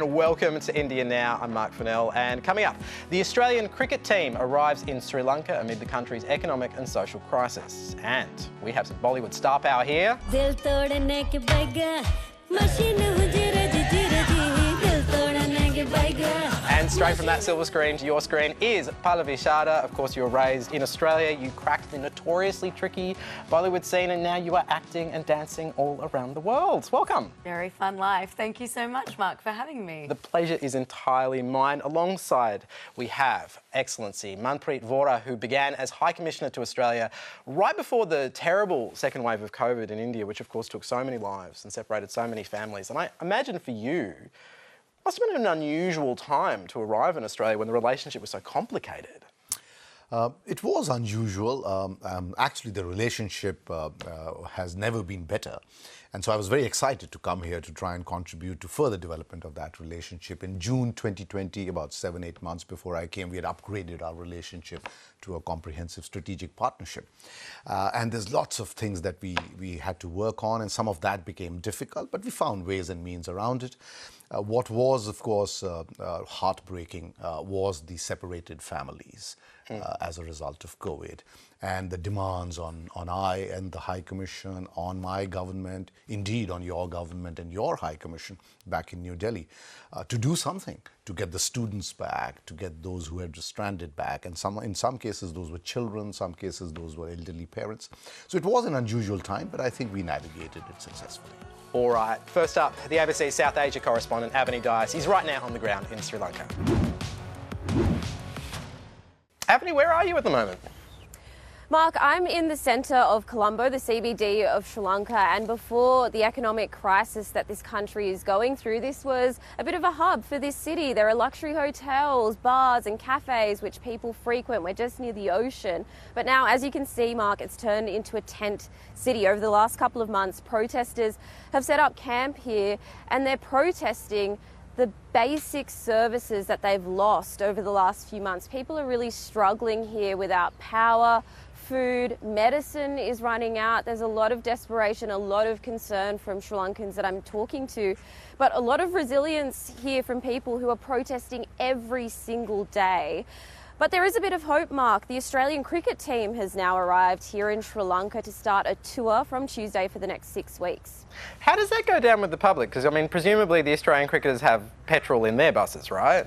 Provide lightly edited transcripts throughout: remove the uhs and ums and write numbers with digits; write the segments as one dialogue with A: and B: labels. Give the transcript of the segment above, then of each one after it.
A: and welcome to India Now. I'm Marc Fennell, and coming up, the Australian cricket team arrives in Sri Lanka amid the country's economic and social crisis. And we have some Bollywood star power here. And straight from that silver screen to your screen is Pallavi Sharda. Of course, you were raised in Australia. You cracked the notoriously tricky Bollywood scene, and now you are acting and dancing all around the world. Welcome.
B: Very fun life. Thank you so much, Marc, for having me.
A: The pleasure is entirely mine. Alongside, we have Excellency Manpreet Vora, who began as High Commissioner to Australia right before the terrible second wave of COVID in India, which of course took so many lives and separated so many families. And I imagine for you, must have been an unusual time to arrive in Australia when the relationship was so complicated.
C: It was unusual. Actually, the relationship has never been better. And so I was very excited to come here to try and contribute to further development of that relationship. In June 2020, about 7-8 months before I came, we had upgraded our relationship to a comprehensive strategic partnership. And there's lots of things that we had to work on, and some of that became difficult, but we found ways and means around it. What was, of course, heartbreaking was the separated families as a result of COVID, and the demands on I and the High Commission, on my government, indeed on your government and your High Commission back in New Delhi, to do something to get the students back, to get those who had just stranded back. And in some cases, those were children, some cases, those were elderly parents. So it was an unusual time, but I think we navigated it successfully.
A: All right, first up, the ABC South Asia correspondent, Avani Dias. He's right now on the ground in Sri Lanka. Avani, where are you at the moment?
D: Marc, I'm in the centre of Colombo, the CBD of Sri Lanka, and before the economic crisis that this country is going through, this was a bit of a hub for this city. There are luxury hotels, bars and cafes which people frequent. We're just near the ocean. But now, as you can see, Marc, it's turned into a tent city. Over the last couple of months, protesters have set up camp here, and they're protesting the basic services that they've lost over the last few months. People are really struggling here without power, food, medicine is running out. There's a lot of desperation, a lot of concern from Sri Lankans that I'm talking to, but a lot of resilience here from people who are protesting every single day. But there is a bit of hope, Marc. The Australian cricket team has now arrived here in Sri Lanka to start a tour from Tuesday for the next 6 weeks.
A: How does that go down with the public? Because, I mean, presumably the Australian cricketers have petrol in their buses, right?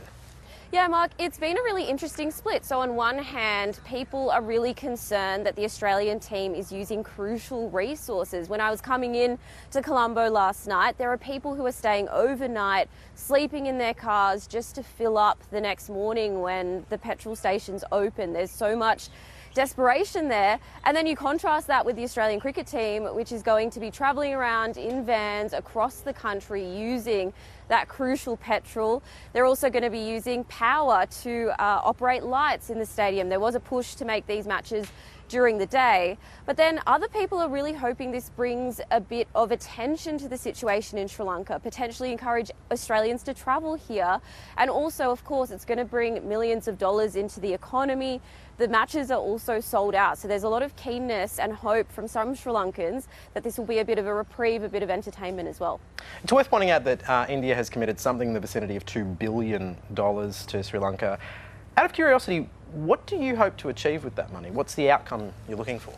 D: Yeah, Marc, it's been a really interesting split. So on one hand, people are really concerned that the Australian team is using crucial resources. When I was coming in to Colombo last night, there are people who are staying overnight, sleeping in their cars just to fill up the next morning when the petrol stations open. There's so much desperation there. And then you contrast that with the Australian cricket team, which is going to be travelling around in vans across the country using that crucial petrol. They're also going to be using power to operate lights in the stadium. There was a push to make these matches during the day, but then other people are really hoping this brings a bit of attention to the situation in Sri Lanka, potentially encourage Australians to travel here, and also, of course, it's going to bring millions of dollars into the economy. The matches are also sold out, so there's a lot of keenness and hope from some Sri Lankans that this will be a bit of a reprieve, a bit of entertainment as well.
A: It's worth pointing out that India has committed something in the vicinity of $2 billion to Sri Lanka. Out of curiosity, what do you hope to achieve with that money? What's the outcome you're looking for?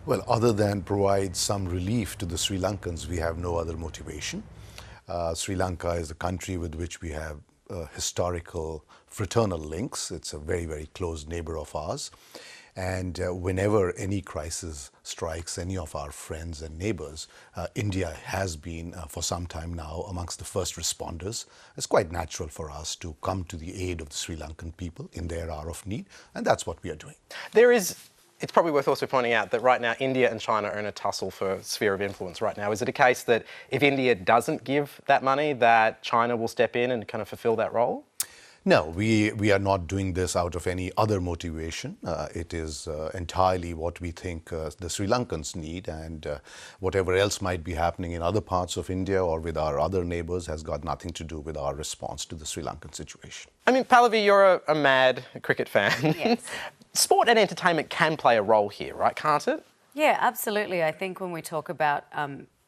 C: Well, other than provide some relief to the Sri Lankans, we have no other motivation. Sri Lanka is a country with which we have historical fraternal links. It's a very, very close neighbor of ours. And whenever any crisis strikes any of our friends and neighbors, India has been for some time now amongst the first responders. It's quite natural for us to come to the aid of the Sri Lankan people in their hour of need, and that's what we are doing.
A: It's probably worth also pointing out that right now India and China are in a tussle for sphere of influence right now. Is it a case that if India doesn't give that money, that China will step in and kind of fulfill that role?
C: No, we are not doing this out of any other motivation. It is entirely what we think the Sri Lankans need, and whatever else might be happening in other parts of India or with our other neighbours has got nothing to do with our response to the Sri Lankan situation.
A: I mean, Pallavi, you're a mad cricket fan.
B: Yes.
A: Sport and entertainment can play a role here, right? Can't it?
B: Yeah, absolutely. I think when we talk about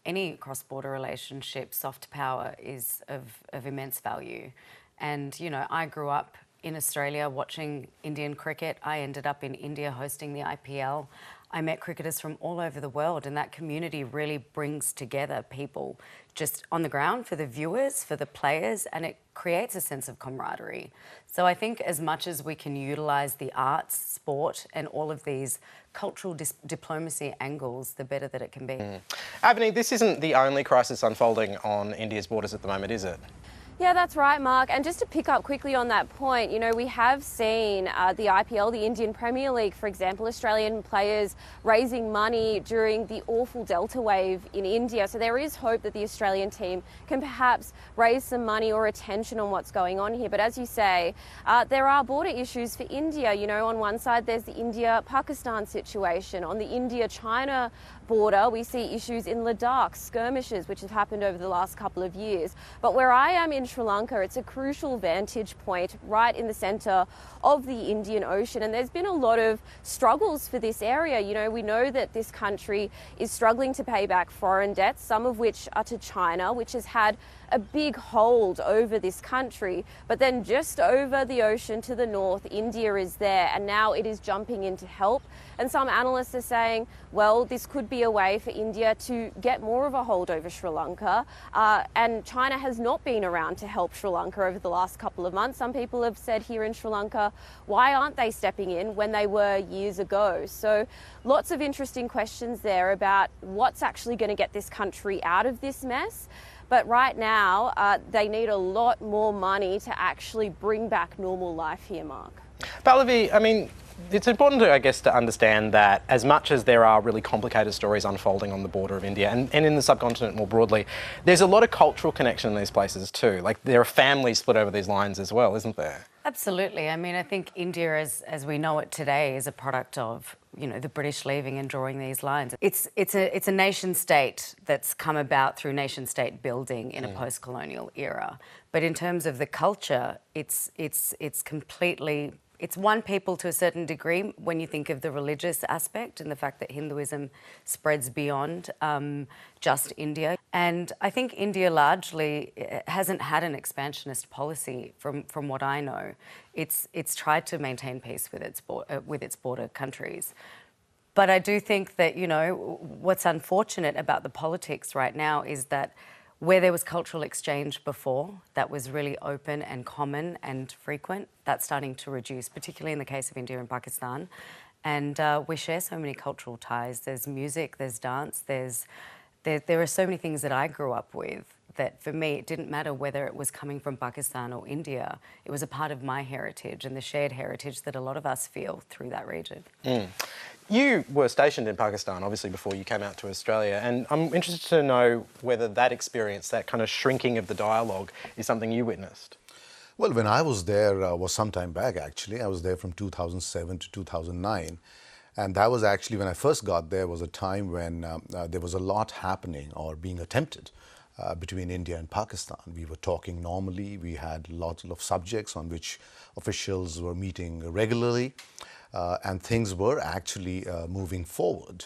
B: any cross-border relationship, soft power is of immense value. And, you know, I grew up in Australia watching Indian cricket. I ended up in India hosting the IPL. I met cricketers from all over the world, and that community really brings together people just on the ground for the viewers, for the players, and it creates a sense of camaraderie. So I think as much as we can utilise the arts, sport, and all of these cultural diplomacy angles, the better that it can be.
A: Avani, this isn't the only crisis unfolding on India's borders at the moment, is it?
D: Yeah, that's right, Mark. And just to pick up quickly on that point, you know, we have seen the IPL, the Indian Premier League, for example, Australian players raising money during the awful Delta wave in India. So there is hope that the Australian team can perhaps raise some money or attention on what's going on here. But as you say, there are border issues for India. You know, on one side, there's the India-Pakistan situation. On the India-China border, we see issues in Ladakh, skirmishes, which have happened over the last couple of years. But where I am in Sri Lanka, it's a crucial vantage point right in the centre of the Indian Ocean. And there's been a lot of struggles for this area. You know, we know that this country is struggling to pay back foreign debts, some of which are to China, which has had a big hold over this country. But then just over the ocean to the north, India is there, and now it is jumping in to help. And some analysts are saying, well, this could be a way for India to get more of a hold over Sri Lanka. And China has not been around to help Sri Lanka over the last couple of months. Some people have said here in Sri Lanka, why aren't they stepping in when they were years ago? So lots of interesting questions there about what's actually going to get this country out of this mess. But right now, they need a lot more money to actually bring back normal life here, Mark.
A: Pallavi, I mean, it's important, I guess, to understand that as much as there are really complicated stories unfolding on the border of India and in the subcontinent more broadly, there's a lot of cultural connection in these places too. Like, there are families split over these lines as well, isn't there?
B: Absolutely. I mean, I think India, as we know it today, is a product of, you know, the British leaving and drawing these lines. It's a nation state that's come about through nation state building in a post-colonial era. But in terms of the culture, it's completely. It's one people to a certain degree when you think of the religious aspect and the fact that Hinduism spreads beyond just India. And I think India largely hasn't had an expansionist policy from what I know. It's tried to maintain peace with its border countries. But I do think that, you know, what's unfortunate about the politics right now is that where there was cultural exchange before, that was really open and common and frequent, that's starting to reduce, particularly in the case of India and Pakistan. And we share so many cultural ties. There's music, there's dance, there are so many things that I grew up with that for me, it didn't matter whether it was coming from Pakistan or India. It was a part of my heritage and the shared heritage that a lot of us feel through that region.
A: You were stationed in Pakistan, obviously, before you came out to Australia, and I'm interested to know whether that experience, that kind of shrinking of the dialogue, is something you witnessed.
C: Well, when I was there was some time back, actually. I was there from 2007 to 2009. And that was actually, when I first got there, was a time when there was a lot happening or being attempted between India and Pakistan. We were talking normally. We had lots of subjects on which officials were meeting regularly. And things were actually moving forward.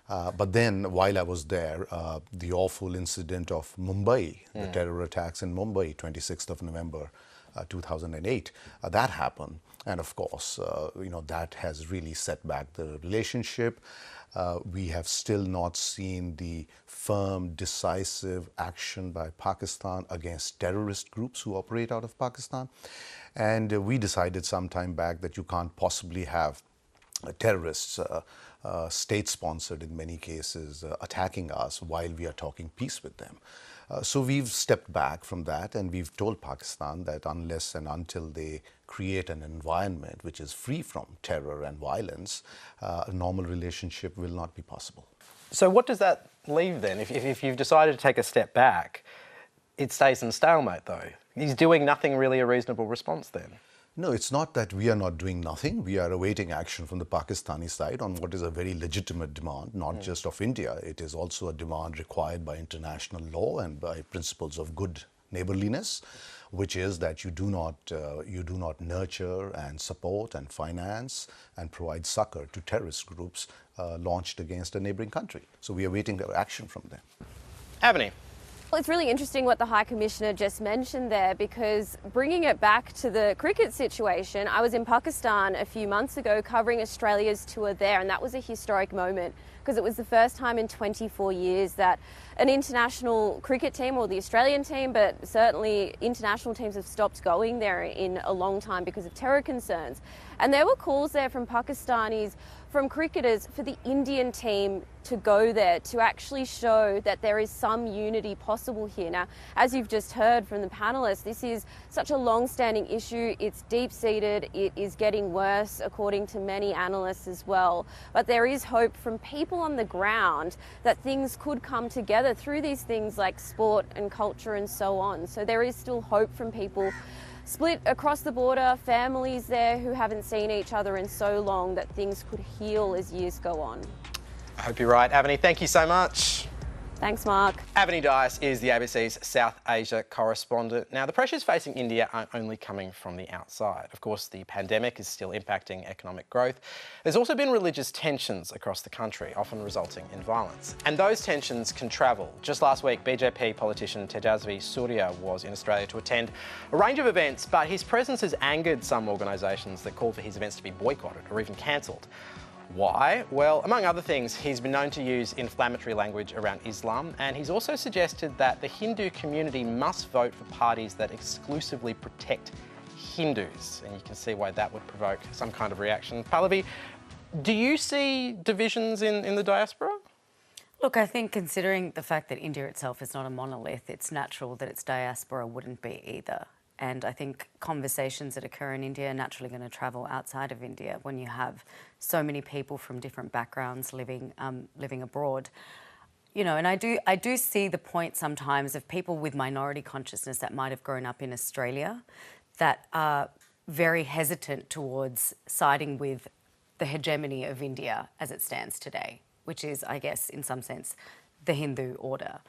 C: But then, while I was there, the awful incident of Mumbai, the terror attacks in Mumbai, 26th of November 2008, that happened. And of course, you know, that has really set back the relationship. We have still not seen the firm, decisive action by Pakistan against terrorist groups who operate out of Pakistan. And we decided some time back that you can't possibly have terrorists, state-sponsored in many cases, attacking us while we are talking peace with them. So we've stepped back from that, and we've told Pakistan that unless and until they create an environment which is free from terror and violence, a normal relationship will not be possible.
A: So what does that leave then? If you've decided to take a step back, it stays in stalemate though. Is doing nothing really a reasonable response then?
C: No, it's not that we are not doing nothing. We are awaiting action from the Pakistani side on what is a very legitimate demand, not just of India. It is also a demand required by international law and by principles of good neighborliness, which is that you do not nurture and support and finance and provide succor to terrorist groups launched against a neighboring country. So we are waiting action from them.
A: Avani.
D: Well, it's really interesting what the High Commissioner just mentioned there, because bringing it back to the cricket situation, I was in Pakistan a few months ago covering Australia's tour there, and that was a historic moment because it was the first time in 24 years that an international cricket team, or the Australian team, but certainly international teams have stopped going there in a long time because of terror concerns. And there were calls there from Pakistanis, from cricketers, for the Indian team to go there to actually show that there is some unity possible here. Now, as you've just heard from the panellists, this is such a long-standing issue. It's deep-seated. It is getting worse, according to many analysts as well. But there is hope from people on the ground that things could come together through these things like sport and culture and so on. So there is still hope from people split across the border, families there who haven't seen each other in so long, that things could heal as years go on.
A: I hope you're right, Avani. Thank you so much.
D: Thanks, Marc.
A: Avani Dias is the ABC's South Asia correspondent. Now, the pressures facing India aren't only coming from the outside. Of course, the pandemic is still impacting economic growth. There's also been religious tensions across the country, often resulting in violence. And those tensions can travel. Just last week, BJP politician Tejasvi Surya was in Australia to attend a range of events, but his presence has angered some organisations that called for his events to be boycotted or even cancelled. Why? Well, among other things, he's been known to use inflammatory language around Islam, and he's also suggested that the Hindu community must vote for parties that exclusively protect Hindus. And you can see why that would provoke some kind of reaction. Pallavi, do you see divisions in the diaspora?
B: Look, I think considering the fact that India itself is not a monolith, it's natural that its diaspora wouldn't be either. And I think conversations that occur in India are naturally going to travel outside of India when you have so many people from different backgrounds living abroad. You know, and I do see the point sometimes of people with minority consciousness that might have grown up in Australia that are very hesitant towards siding with the hegemony of India as it stands today, which is, I guess, in some sense, the Hindu order.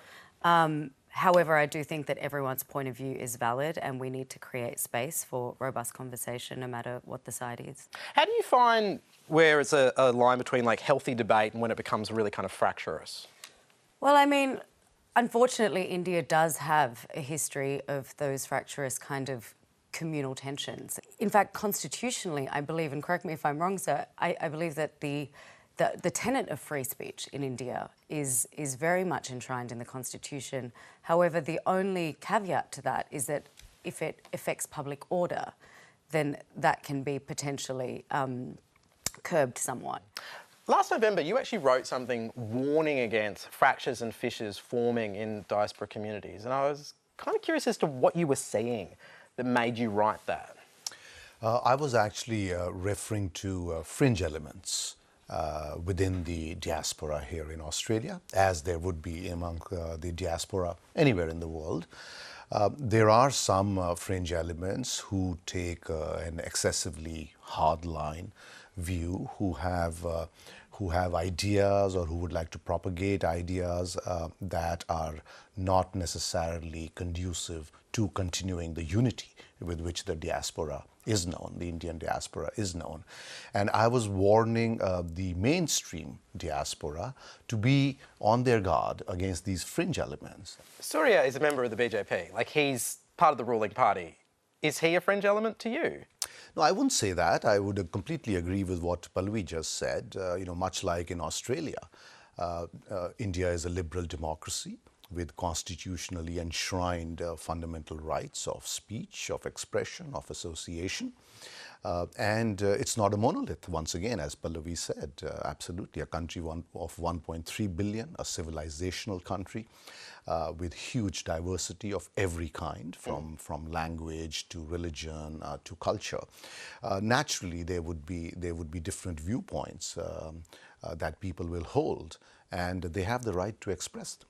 B: However, I do think that everyone's point of view is valid, and we need to create space for robust conversation no matter what the side is.
A: How do you find where it's a line between like healthy debate and when it becomes really kind of fractious?
B: Well, I mean, unfortunately, India does have a history of those fractious kind of communal tensions. In fact, constitutionally, I believe, and correct me if I'm wrong, sir, I believe that the tenet of free speech in India is very much enshrined in the Constitution. However, the only caveat to that is that if it affects public order, then that can be potentially curbed somewhat.
A: Last November, you actually wrote something warning against fractures and fissures forming in diaspora communities. And I was kind of curious as to what you were seeing that made you write that.
C: I was actually referring to fringe elements within the diaspora here in Australia, as there would be among the diaspora anywhere in the world. There are some fringe elements who take an excessively hardline view, who have ideas or who would like to propagate ideas that are not necessarily conducive to continuing the unity with which the diaspora is known, the Indian diaspora is known. And I was warning the mainstream diaspora to be on their guard against these fringe elements.
A: Surya is a member of the BJP, like he's part of the ruling party. Is he a fringe element to you?
C: No, I wouldn't say that. I would completely agree with what Pallavi just said. Much like in Australia, India is a liberal democracy with constitutionally enshrined fundamental rights of speech, of expression, of association. And it's not a monolith, once again, as Pallavi said. Absolutely, a country of 1.3 billion, a civilizational country with huge diversity of every kind, from language to religion to culture. Naturally, there would be different viewpoints that people will hold, and they have the right to express them.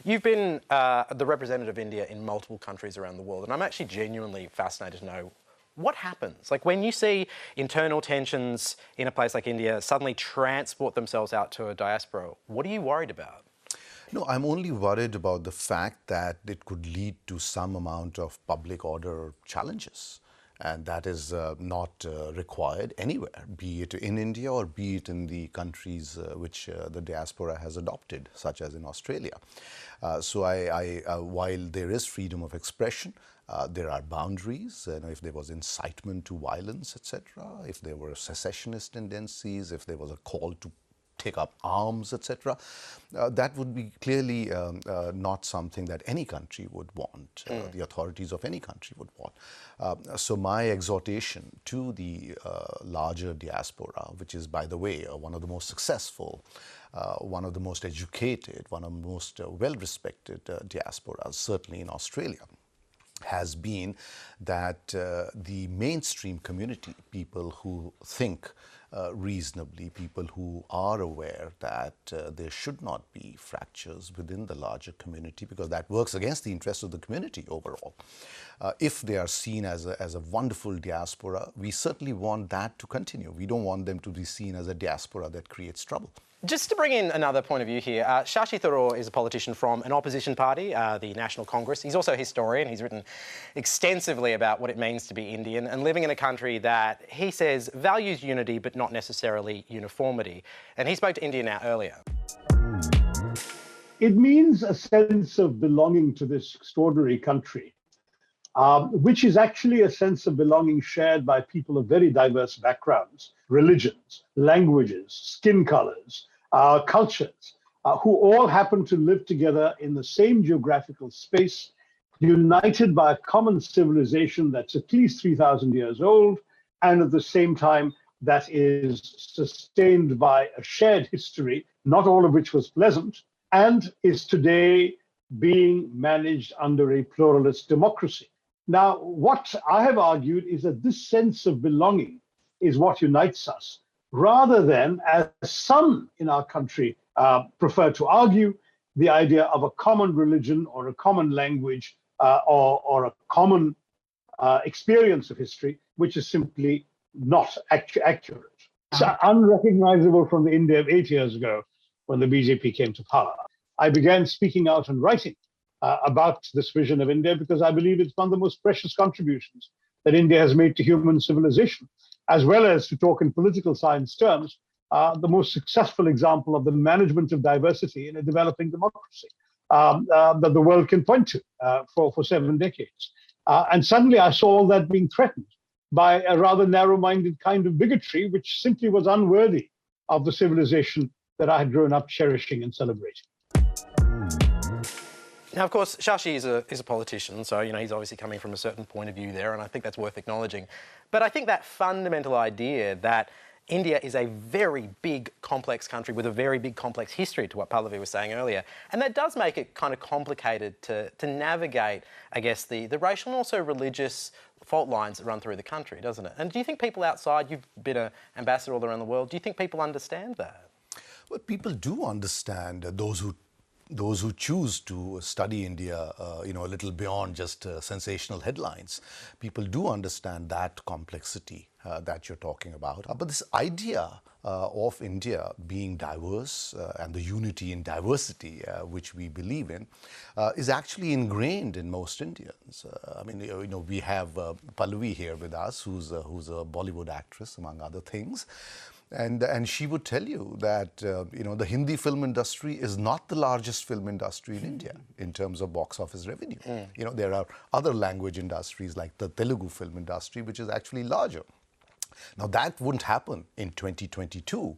A: You've been the representative of India in multiple countries around the world, and I'm actually genuinely fascinated to know what happens. Like when you see internal tensions in a place like India suddenly transport themselves out to a diaspora, what are you worried about?
C: No, I'm only worried about the fact that it could lead to some amount of public order challenges. And that is not required anywhere, be it in India or be it in the countries which the diaspora has adopted, such as in Australia. So while there is freedom of expression, there are boundaries. If there was incitement to violence, etc., if there were secessionist tendencies, if there was a call to take up arms, etc., that would be clearly not something that any country would want, the authorities of any country would want. So my exhortation to the larger diaspora, which is, by the way, one of the most successful, one of the most educated, one of the most well-respected diasporas, certainly in Australia, has been that the mainstream community, people who think reasonably, people who are aware that there should not be fractures within the larger community, because that works against the interests of the community overall. If they are seen as a wonderful diaspora, we certainly want that to continue. We don't want them to be seen as a diaspora that creates trouble.
A: Just to bring in another point of view here, Shashi Tharoor is a politician from an opposition party, the National Congress. He's also a historian. He's written extensively about what it means to be Indian and living in a country that he says values unity but not necessarily uniformity. And he spoke to India Now earlier.
E: It means a sense of belonging to this extraordinary country, which is actually a sense of belonging shared by people of very diverse backgrounds, religions, languages, skin colors, cultures, who all happen to live together in the same geographical space, united by a common civilization that's at least 3,000 years old, and at the same time that is sustained by a shared history, not all of which was pleasant, and is today being managed under a pluralist democracy. Now, what I have argued is that this sense of belonging is what unites us, rather than, as some in our country prefer to argue, the idea of a common religion or a common language or a common experience of history, which is simply not accurate. It's unrecognizable from the India of 8 years ago when the BJP came to power. I began speaking out and writing about this vision of India because I believe it's one of the most precious contributions that India has made to human civilization, as well as, to talk in political science terms, the most successful example of the management of diversity in a developing democracy that the world can point to for 7 decades. And suddenly I saw all that being threatened by a rather narrow-minded kind of bigotry, which simply was unworthy of the civilization that I had grown up cherishing and celebrating.
A: Now, of course, Shashi is a politician, so, he's obviously coming from a certain point of view there, and I think that's worth acknowledging. But I think that fundamental idea that India is a very big, complex country with a very big, complex history, to what Pallavi was saying earlier, and that does make it kind of complicated to navigate, I guess, the racial and also religious fault lines that run through the country, doesn't it? And do you think people outside, you've been an ambassador all around the world, do you think people understand that?
C: Well, people do understand, those who choose to study India, a little beyond just sensational headlines. People do understand that complexity that you're talking about. But this idea of India being diverse and the unity in diversity, which we believe in, is actually ingrained in most Indians. We have Pallavi here with us, who's a Bollywood actress, among other things. And she would tell you that, the Hindi film industry is not the largest film industry in India in terms of box office revenue. There are other language industries like the Telugu film industry, which is actually larger. Now, that wouldn't happen in 2022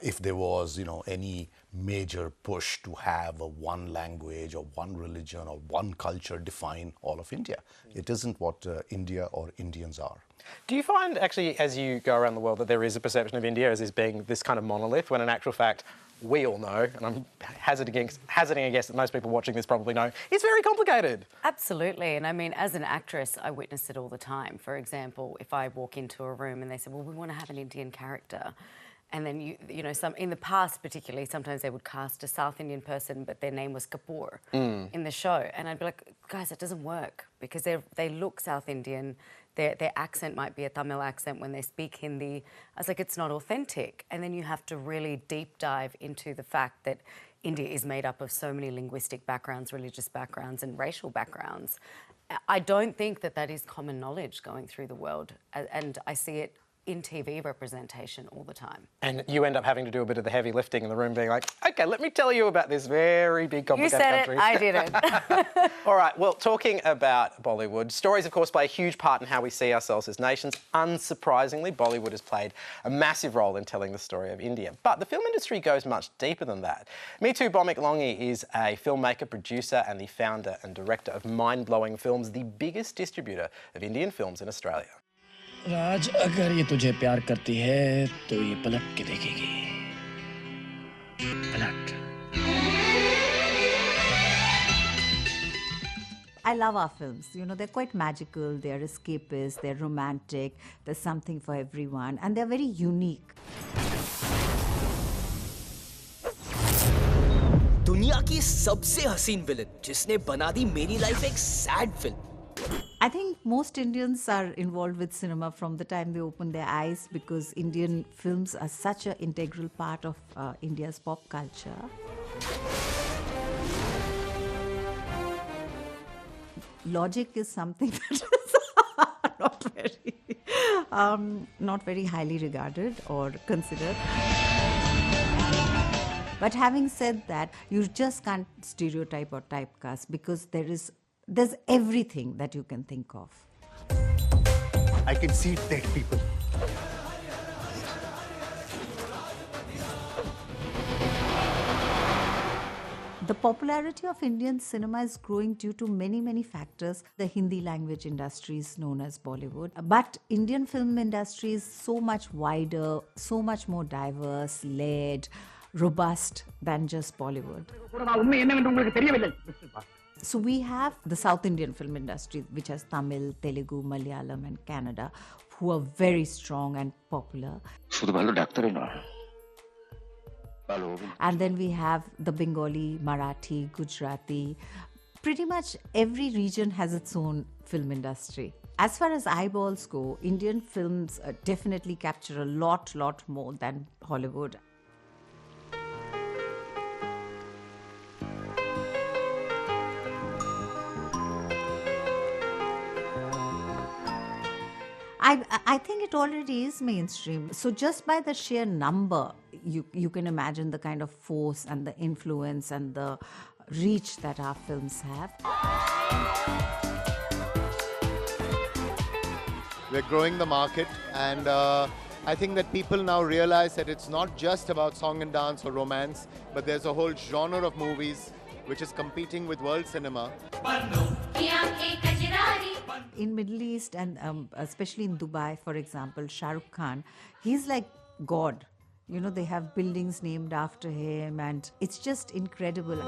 C: if there was, any major push to have a one language or one religion or one culture define all of India. It isn't what India or Indians are.
A: Do you find, actually, as you go around the world, that there is a perception of India as being this kind of monolith, when in actual fact, we all know, and I'm hazarding a guess that most people watching this probably know, it's very complicated.
B: Absolutely. And I mean, as an actress, I witness it all the time. For example, if I walk into a room and they say, well, we want to have an Indian character. And then, in the past particularly, sometimes they would cast a South Indian person, but their name was Kapoor in the show. And I'd be like, guys, that doesn't work, because they look South Indian. Their accent might be a Tamil accent when they speak Hindi. I was like, it's not authentic. And then you have to really deep dive into the fact that India is made up of so many linguistic backgrounds, religious backgrounds, and racial backgrounds. I don't think that that is common knowledge going through the world, and I see it in TV representation all the time.
A: And you end up having to do a bit of the heavy lifting in the room, being like, OK, let me tell you about this very big, complicated country.
B: You said it, I didn't.
A: All right, well, talking about Bollywood, stories, of course, play a huge part in how we see ourselves as nations. Unsurprisingly, Bollywood has played a massive role in telling the story of India. But the film industry goes much deeper than that. Meetu Bomik-Longi is a filmmaker, producer and the founder and director of Mind-Blowing Films, the biggest distributor of Indian films in Australia.
F: राज अगर ये तुझे प्यार करती है तो ये पलट के देखेगी पलट
G: I love our films. You know, they're quite magical, they're escapist, they're romantic, there's something for everyone, and they're very unique.
H: दुनिया की सबसे हसीन विलन जिसने बना दी मेरी लाइफ एक sad film
G: I think most Indians are involved with cinema from the time they open their eyes because Indian films are such an integral part of India's pop culture. Logic is something that is not very highly regarded or considered. But having said that, you just can't stereotype or typecast because there's everything that you can think of.
C: I can see dead people.
G: The popularity of Indian cinema is growing due to many, many factors. The Hindi language industry is known as Bollywood. But Indian film industry is so much wider, so much more diverse, layered, robust than just Bollywood. So we have the South Indian film industry, which has Tamil, Telugu, Malayalam and Kannada, who are very strong and popular. And then we have the Bengali, Marathi, Gujarati. Pretty much every region has its own film industry. As far as eyeballs go, Indian films definitely capture a lot more than Hollywood. I think it already is mainstream. So just by the sheer number, you can imagine the kind of force and the influence and the reach that our films have.
I: We're growing the market, and I think that people now realize that it's not just about song and dance or romance, but there's a whole genre of movies which is competing with world cinema.
G: In Middle East and especially in Dubai, for example, Shah Rukh Khan, he's like God. You know, they have buildings named after him and it's just incredible.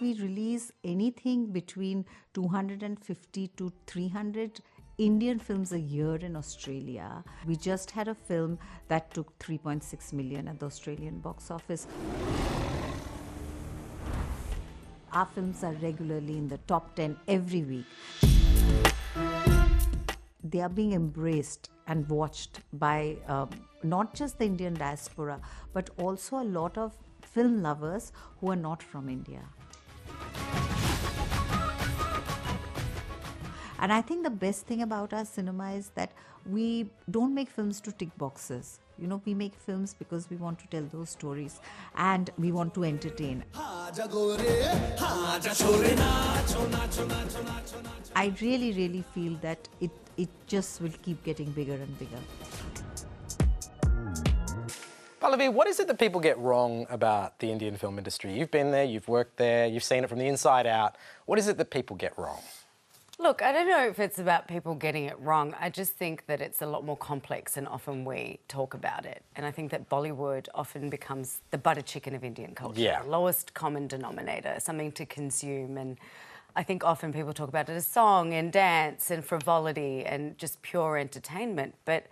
G: We release anything between 250 to 300 Indian films a year in Australia. We just had a film that took 3.6 million at the Australian box office. Our films are regularly in the top 10 every week. They are being embraced and watched by not just the Indian diaspora, but also a lot of film lovers who are not from India. And I think the best thing about our cinema is that we don't make films to tick boxes. You know, we make films because we want to tell those stories and we want to entertain. I really feel that it just will keep getting bigger and bigger.
A: Pallavi, what is it that people get wrong about the Indian film industry? You've been there, you've worked there, you've seen it from the inside out. What is it that people get wrong?
B: Look, I don't know if it's about people getting it wrong. I just think that it's a lot more complex than often we talk about it. And I think that Bollywood often becomes the butter chicken of Indian culture.
A: Yeah.
B: The lowest common denominator, something to consume. And I think often people talk about it as song and dance and frivolity and just pure entertainment. But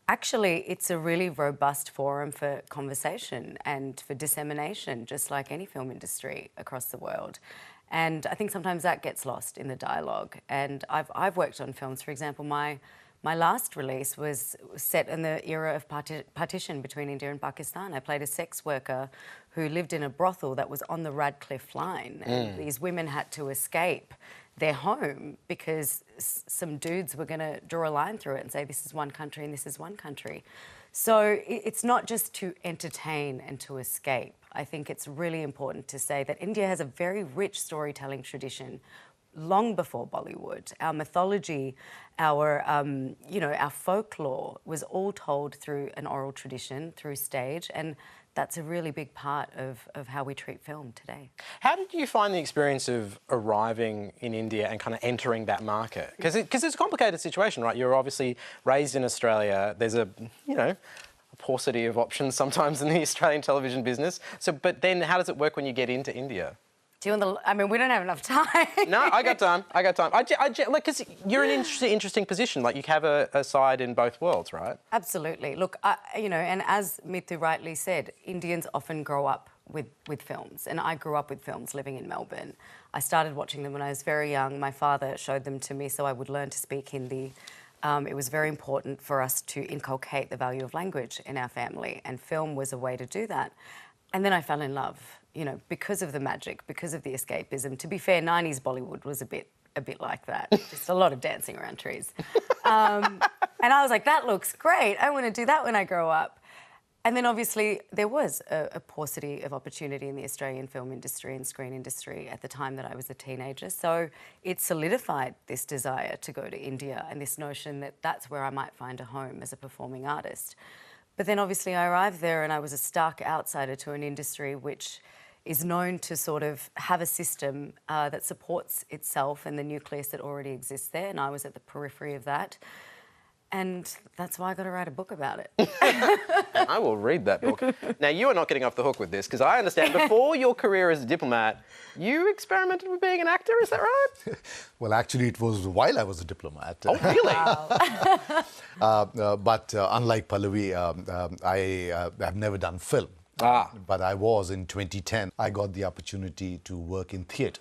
B: actually, it's a really robust forum for conversation and for dissemination, just like any film industry across the world. And I think sometimes that gets lost in the dialogue. And I've worked on films, for example, my My last release was set in the era of partition between India and Pakistan. I played a sex worker who lived in a brothel that was on the Radcliffe line. And these women had to escape their home because some dudes were going to draw a line through it and say, this is one country and this is one country. So it's not just to entertain and to escape. I think it's really important to say that India has a very rich storytelling tradition long before Bollywood. Our mythology, our folklore was all told through an oral tradition, through stage, and that's a really big part of how we treat film today.
A: How did you find the experience of arriving in India and kind of entering that market? Because it's a complicated situation, right? You're obviously raised in Australia. There's a paucity of options sometimes in the Australian television business. So, but then how does it work when you get into India?
B: Do you want I mean, we don't have enough time.
A: No, I got time. Because you're in an interesting position. Like, you have a side in both worlds, right?
B: Absolutely. Look, and as Mithu rightly said, Indians often grow up with films, and I grew up with films living in Melbourne. I started watching them when I was very young. My father showed them to me so I would learn to speak Hindi. It was very important for us to inculcate the value of language in our family, and film was a way to do that. And then I fell in love, because of the magic, because of the escapism. To be fair, 90s Bollywood was a bit like that, just a lot of dancing around trees. And I was like, that looks great. I want to do that when I grow up. And then obviously there was a paucity of opportunity in the Australian film industry and screen industry at the time that I was a teenager. So it solidified this desire to go to India and this notion that that's where I might find a home as a performing artist. But then obviously I arrived there and I was a stark outsider to an industry which is known to sort of have a system that supports itself and the nucleus that already exists there, and I was at the periphery of that. And that's why I got to write a book about it.
A: I will read that book. Now, you are not getting off the hook with this, because I understand before your career as a diplomat, you experimented with being an actor, is that right?
C: Well, actually, it was while I was a diplomat.
A: Oh, really?
C: Wow. But unlike Pallavi, I have never done film. But I was in 2010. I got the opportunity to work in theatre.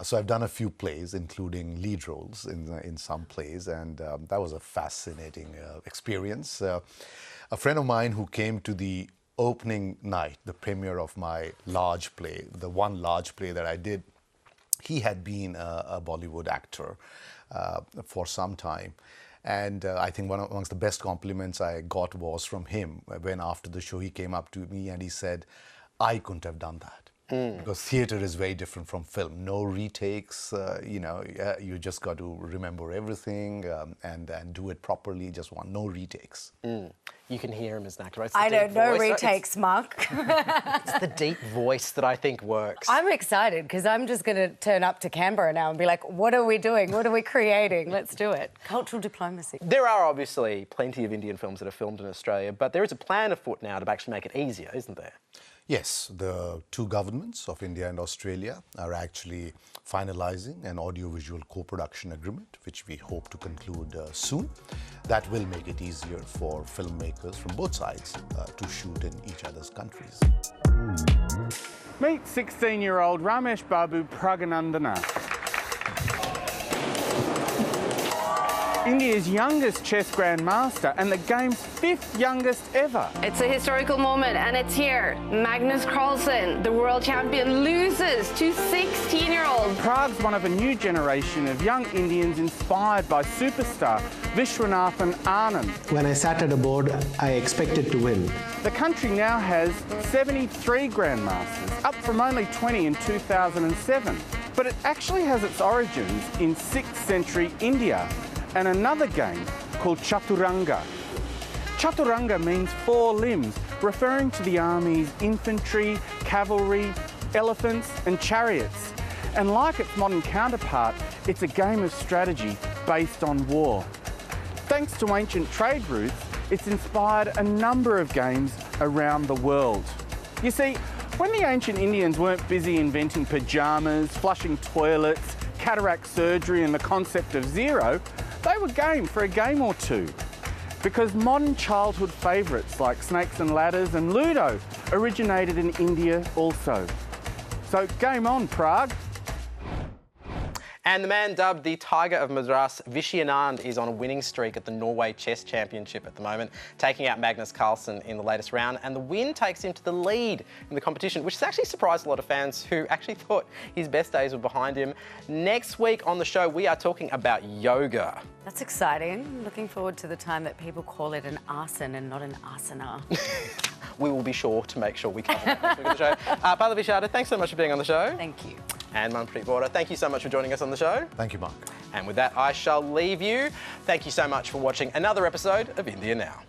C: So I've done a few plays, including lead roles in some plays, and that was a fascinating experience. A friend of mine who came to the opening night, the premiere of my large play, the one large play that I did, he had been a Bollywood actor for some time. And I think amongst the best compliments I got was from him when after the show he came up to me and he said, I couldn't have done that. Because theatre is very different from film. No retakes, you just got to remember everything and do it properly. Just no retakes.
A: You can hear him as an actor, right?
B: I know, no retakes, Marc.
A: It's the deep voice that I think works.
B: I'm excited because I'm just going to turn up to Canberra now and be like, what are we doing? What are we creating? Let's do it. Cultural diplomacy.
A: There are obviously plenty of Indian films that are filmed in Australia, but there is a plan afoot now to actually make it easier, isn't there?
C: Yes, the two governments of India and Australia are actually finalising an audiovisual co-production agreement, which we hope to conclude soon. That will make it easier for filmmakers from both sides to shoot in each other's countries.
J: Meet 16-year-old Ramesh Babu Praganandana. India's youngest chess grandmaster and the game's 5th youngest ever.
K: It's a historical moment and it's here. Magnus Carlsen, the world champion, loses to 16-year-old.
J: Prague's one of a new generation of young Indians inspired by superstar Vishwanathan Anand.
L: When I sat at a board, I expected to win.
J: The country now has 73 grandmasters, up from only 20 in 2007. But it actually has its origins in 6th century India and another game called Chaturanga. Chaturanga means 4 limbs, referring to the army's infantry, cavalry, elephants and chariots. And like its modern counterpart, it's a game of strategy based on war. Thanks to ancient trade routes, it's inspired a number of games around the world. You see, when the ancient Indians weren't busy inventing pyjamas, flushing toilets, cataract surgery and the concept of zero, they were game for a game or two. Because modern childhood favourites like Snakes and Ladders and Ludo originated in India also. So game on, Prague.
A: And the man dubbed the Tiger of Madras, Vishy Anand, is on a winning streak at the Norway Chess Championship at the moment, taking out Magnus Carlsen in the latest round. And the win takes him to the lead in the competition, which has actually surprised a lot of fans who actually thought his best days were behind him. Next week on the show, we are talking about yoga.
B: That's exciting. Looking forward to the time that people call it an arson and not an asana.
A: We will be sure to make sure we cover that next week on the show. Pallavi Sharda, thanks so much for being on the show.
B: Thank you.
A: And Manpreet Vora, thank you so much for joining us on the show.
C: Thank you, Marc.
A: And with that, I shall leave you. Thank you so much for watching another episode of India Now.